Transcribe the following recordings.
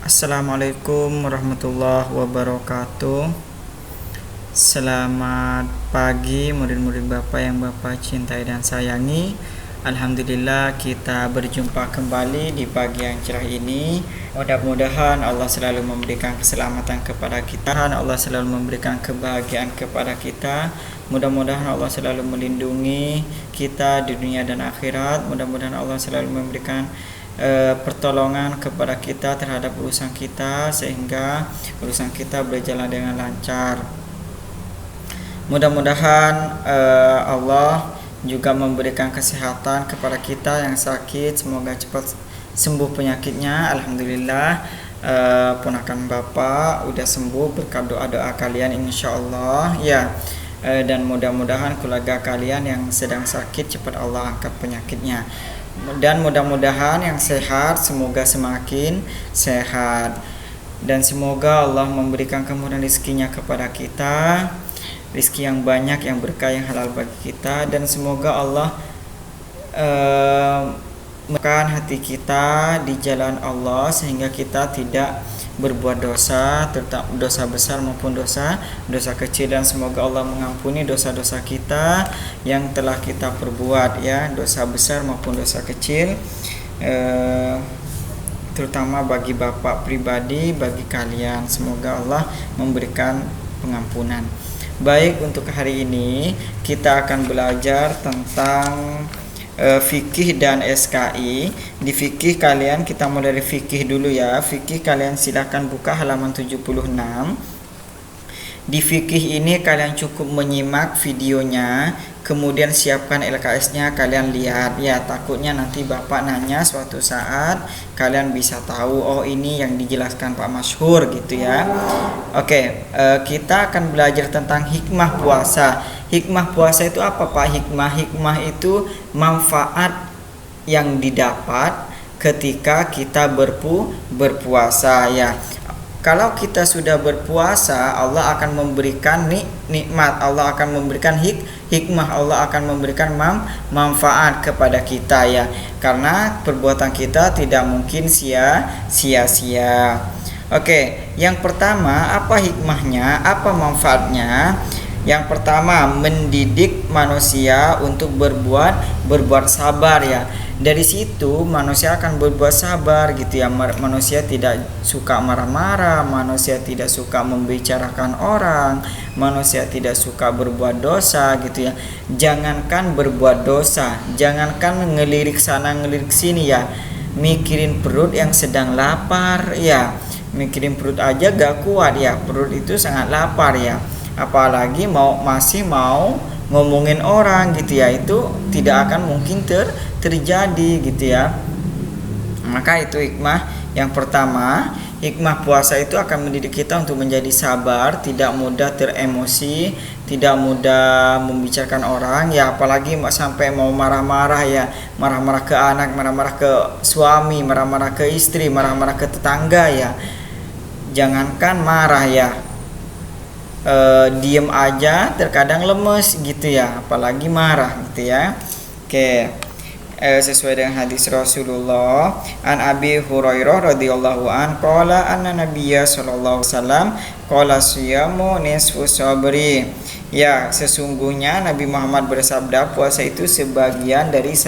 Assalamualaikum warahmatullahi wabarakatuh. Selamat pagi murid-murid Bapak yang Bapak cintai dan sayangi. Alhamdulillah kita berjumpa kembali di pagi yang cerah ini. Mudah-mudahan Allah selalu memberikan keselamatan kepada kita. Allah selalu memberikan kebahagiaan kepada kita. Mudah-mudahan Allah selalu melindungi kita di dunia dan akhirat. Mudah-mudahan Allah selalu memberikan pertolongan kepada kita terhadap urusan kita sehingga urusan kita berjalan dengan lancar. Mudah-mudahan Allah juga memberikan kesehatan kepada kita yang sakit, semoga cepat sembuh penyakitnya. Alhamdulillah, ponakan Bapak udah sembuh berkat doa-doa kalian insyaallah ya. Dan mudah-mudahan keluarga kalian yang sedang sakit cepat Allah angkat penyakitnya. Dan mudah-mudahan yang sehat semoga semakin sehat, dan semoga Allah memberikan kemudahan rezekinya kepada kita, rezeki yang banyak, yang berkah, yang halal bagi kita. Dan semoga Allah menekan hati kita di jalan Allah sehingga kita tidak berbuat dosa, terutama dosa besar maupun dosa kecil. Dan semoga Allah mengampuni dosa-dosa kita yang telah kita perbuat ya, dosa besar maupun dosa kecil, terutama bagi Bapak pribadi, bagi kalian. Semoga Allah memberikan pengampunan. Baik, untuk hari ini kita akan belajar tentang fikih dan SKI. Di fikih kalian, kita mulai dari fikih dulu ya. Fikih kalian silahkan buka halaman 76. Di fikih ini kalian cukup menyimak videonya, kemudian siapkan LKS-nya, kalian lihat ya. Takutnya nanti Bapak nanya suatu saat kalian bisa tahu, oh ini yang dijelaskan Pak Masyhur gitu ya. Oke, kita akan belajar tentang hikmah puasa. Hikmah puasa itu apa Pak? Hikmah itu manfaat yang didapat ketika kita berpuasa ya. Kalau kita sudah berpuasa, Allah akan memberikan nikmat, Allah akan memberikan hikmah, Allah akan memberikan manfaat kepada kita ya. Karena perbuatan kita tidak mungkin sia-sia. Oke, yang pertama, apa hikmahnya, apa manfaatnya? Yang pertama, mendidik manusia untuk berbuat sabar ya. Dari situ manusia akan berbuat sabar gitu ya. Manusia tidak suka marah-marah, manusia tidak suka membicarakan orang, manusia tidak suka berbuat dosa gitu ya. Jangankan berbuat dosa, jangankan ngelirik sana ngelirik sini ya, mikirin perut yang sedang lapar ya. Mikirin perut aja gak kuat ya, perut itu sangat lapar ya. Apalagi masih mau ngomongin orang gitu ya, itu tidak akan mungkin terjadi gitu ya. Maka itu hikmah yang pertama. Hikmah puasa itu akan mendidik kita untuk menjadi sabar, tidak mudah teremosi, tidak mudah membicarakan orang ya, apalagi sampai mau marah-marah ya, marah-marah ke anak, marah-marah ke suami, marah-marah ke istri, marah-marah ke tetangga ya. Jangankan marah ya, diem aja terkadang lemes gitu ya, apalagi marah gitu ya. Oke, sesuai dengan hadis Rasulullah, an Abi Hurairah radhiyallahu an qala anna nabiyya sallallahu alaihi wasallam qala siyamu nisfu sabri. Ya, sesungguhnya Nabi Muhammad bersabda, puasa itu sebagian dari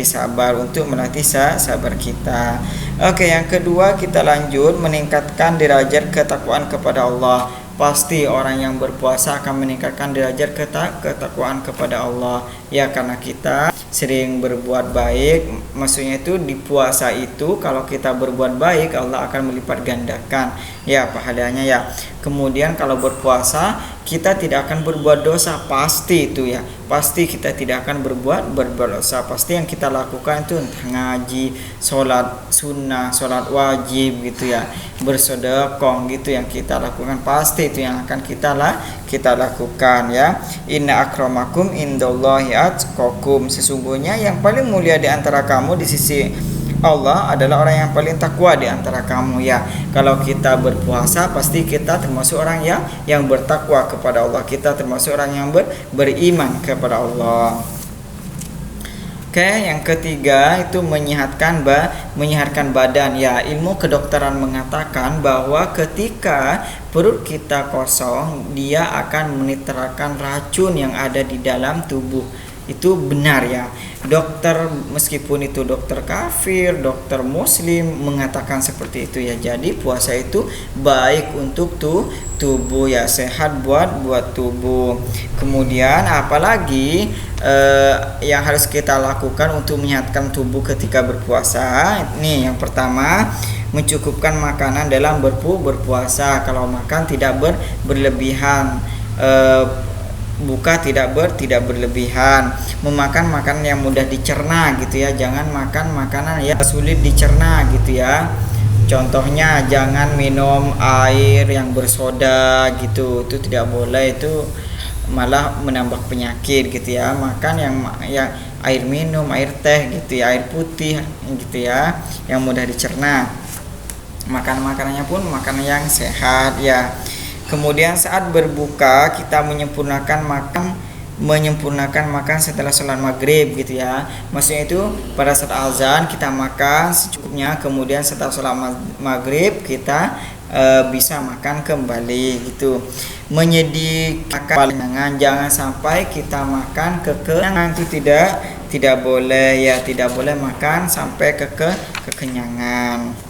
sabar, untuk melatih sabar kita. Oke, yang kedua kita lanjut, meningkatkan derajat ketakwaan kepada Allah. Pasti orang yang berpuasa akan meningkatkan derajat ketakwaan kepada Allah ya, karena kita sering berbuat baik. Maksudnya itu di puasa itu kalau kita berbuat baik, Allah akan melipat gandakan ya pahalanya ya. Kemudian kalau berpuasa kita tidak akan berbuat dosa, pasti itu ya, pasti kita tidak akan berbuat dosa. Pasti yang kita lakukan itu ngaji, sholat sunnah, sholat wajib gitu ya, bersedekah gitu yang kita lakukan, pasti itu yang akan kita lakukan ya. Inna akramakum indallahi atqakum, sesungguhnya yang paling mulia di antara kamu di sisi Allah adalah orang yang paling takwa di antara kamu ya. Kalau kita berpuasa pasti kita termasuk orang yang bertakwa kepada Allah, kita termasuk orang yang beriman kepada Allah. Oke, yang ketiga itu menyehatkan badan. Ya, ilmu kedokteran mengatakan bahwa ketika perut kita kosong, dia akan menitrakan racun yang ada di dalam tubuh. Itu benar ya. Dokter, meskipun itu dokter kafir, dokter muslim mengatakan seperti itu ya. Jadi puasa itu baik untuk tubuh ya, sehat buat tubuh. Kemudian apalagi yang harus kita lakukan untuk menyehatkan tubuh ketika berpuasa? Nih, yang pertama, mencukupkan makanan dalam berpuasa. Kalau makan tidak berlebihan, buka tidak berlebihan, memakan makanan yang mudah dicerna gitu ya, jangan makan makanan yang sulit dicerna gitu ya. Contohnya jangan minum air yang bersoda gitu, itu tidak boleh, itu malah menambah penyakit gitu ya. Makan yang air minum, air teh gitu ya, air putih gitu ya, yang mudah dicerna. Makanannya pun makanan yang sehat ya. Kemudian saat berbuka kita menyempurnakan makan setelah sholat maghrib gitu ya. Maksudnya itu pada saat azan kita makan secukupnya, kemudian setelah sholat maghrib kita bisa makan kembali gitu. Menyediakan, jangan sampai kita makan kekenyangan, itu tidak boleh ya, tidak boleh makan sampai kekenyangan.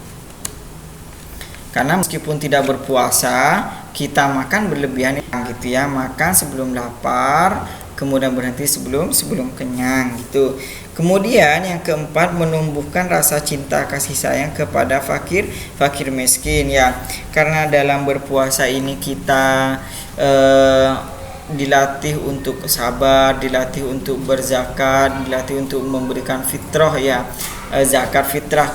Karena meskipun tidak berpuasa, kita makan berlebihan gitu ya, makan sebelum lapar, kemudian berhenti sebelum kenyang gitu. Kemudian yang keempat, menumbuhkan rasa cinta kasih sayang kepada fakir miskin ya. Karena dalam berpuasa ini kita dilatih untuk sabar, dilatih untuk berzakat, dilatih untuk memberikan fitrah ya, zakat fitrah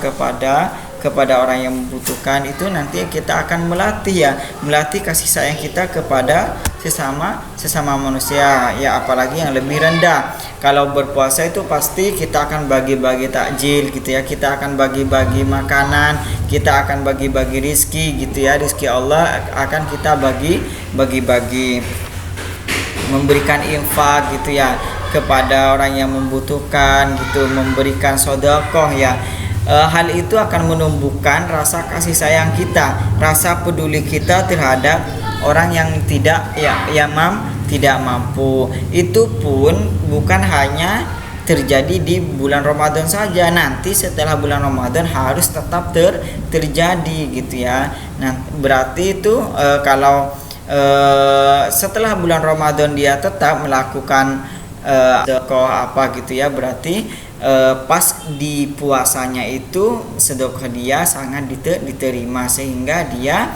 kepada orang yang membutuhkan. Itu nanti kita akan melatih kasih sayang kita kepada sesama manusia ya, apalagi yang lebih rendah. Kalau berpuasa itu pasti kita akan bagi-bagi takjil gitu ya, kita akan bagi-bagi makanan, kita akan bagi-bagi rizki gitu ya, rizki Allah akan kita bagi-bagi, memberikan infak gitu ya kepada orang yang membutuhkan gitu, memberikan sedekah ya. Hal itu akan menumbuhkan rasa kasih sayang kita, rasa peduli kita terhadap orang yang tidak mampu. Itu pun bukan hanya terjadi di bulan Ramadan saja, nanti setelah bulan Ramadan harus tetap terjadi gitu ya. Nah, berarti itu kalau setelah bulan Ramadan dia tetap melakukan sedekah apa gitu ya, berarti pas di puasanya itu sedekah dia sangat diterima, sehingga dia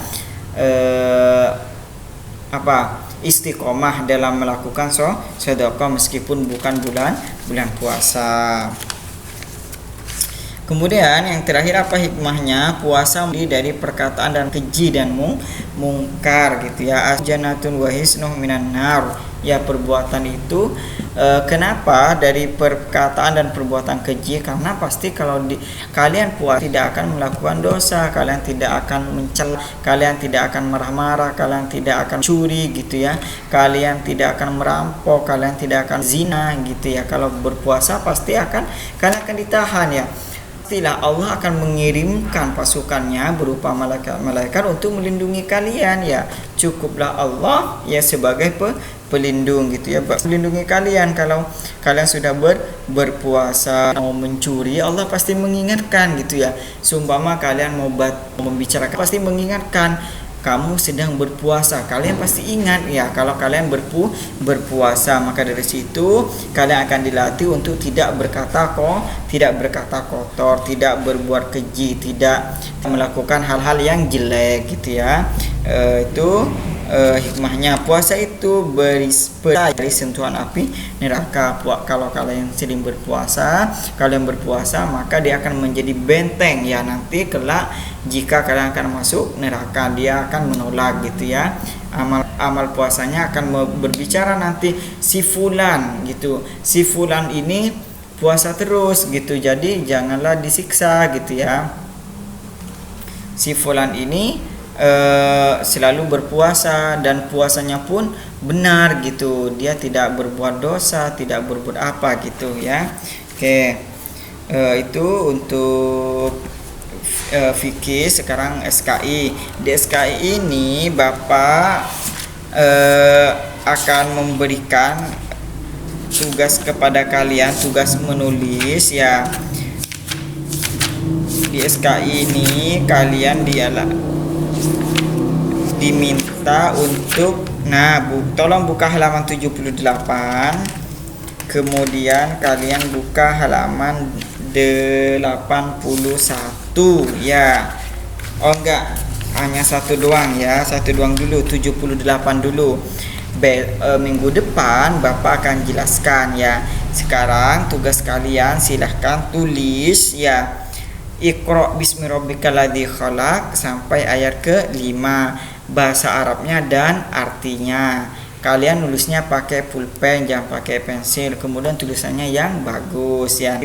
istiqomah dalam melakukan sedekah meskipun bukan bulan puasa. Kemudian yang terakhir, apa hikmahnya puasa dari perkataan dan keji dan mungkar gitu ya. Asjanatun wa hisnuh minan nar ya, perbuatan itu kenapa dari perkataan dan perbuatan keji? Karena pasti kalau kalian puasa tidak akan melakukan dosa, kalian tidak akan mencela, kalian tidak akan marah-marah, kalian tidak akan curi gitu ya, kalian tidak akan merampok, kalian tidak akan zina gitu ya. Kalau berpuasa pasti kalian akan ditahan ya. Pastilah Allah akan mengirimkan pasukannya berupa malaikat untuk melindungi kalian ya. Cukuplah Allah ya sebagai pelindung gitu ya, melindungi kalian. Kalau kalian sudah berpuasa mau mencuri, Allah pasti mengingatkan gitu ya. Seumpama kalian mau membicarakan, pasti mengingatkan. Kamu sedang berpuasa, kalian pasti ingat ya. Kalau kalian berpuasa, maka dari situ kalian akan dilatih untuk tidak berkata kotor, tidak berbuat keji, tidak melakukan hal-hal yang jelek gitu ya. Itu hikmahnya puasa itu dari sentuhan api neraka. Kalau kalian sedang berpuasa, maka dia akan menjadi benteng ya. Nanti kelak jika kalian akan masuk neraka, dia akan menolak gitu ya. Amal puasanya akan berbicara nanti, si fulan gitu, si fulan ini puasa terus gitu, jadi janganlah disiksa gitu ya. Si fulan ini selalu berpuasa dan puasanya pun benar gitu, dia tidak berbuat dosa, tidak berbuat apa gitu ya. Oke, itu untuk fikih. Sekarang SKI. Di SKI ini Bapak akan memberikan tugas kepada kalian, tugas menulis ya. Di SKI ini kalian diminta untuk tolong buka halaman 78. Kemudian kalian buka halaman 81 ya. Oh enggak, hanya satu doang ya, satu doang dulu, 78 dulu. Minggu depan Bapak akan jelaskan ya. Sekarang tugas kalian silahkan tulis ya. Iqra bismi rabbikal ladzi khalaq sampai ayat ke-5, bahasa Arabnya dan artinya. Kalian nulisnya pakai pulpen, jangan pakai pensil. Kemudian tulisannya yang bagus ya.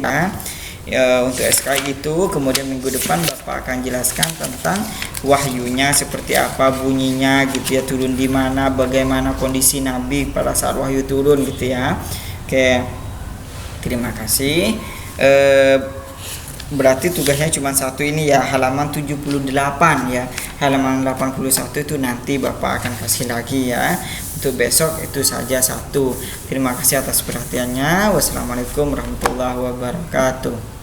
Untuk SKI itu, kemudian minggu depan Bapak akan jelaskan tentang wahyunya seperti apa bunyinya gitu ya, turun di mana, bagaimana kondisi Nabi pada saat wahyu turun gitu ya. Oke. Terima kasih. Berarti tugasnya cuma satu ini ya, halaman 78 ya. Halaman 81 itu nanti Bapak akan kasih lagi ya. Untuk besok itu saja satu. Terima kasih atas perhatiannya. Wassalamualaikum warahmatullahi wabarakatuh.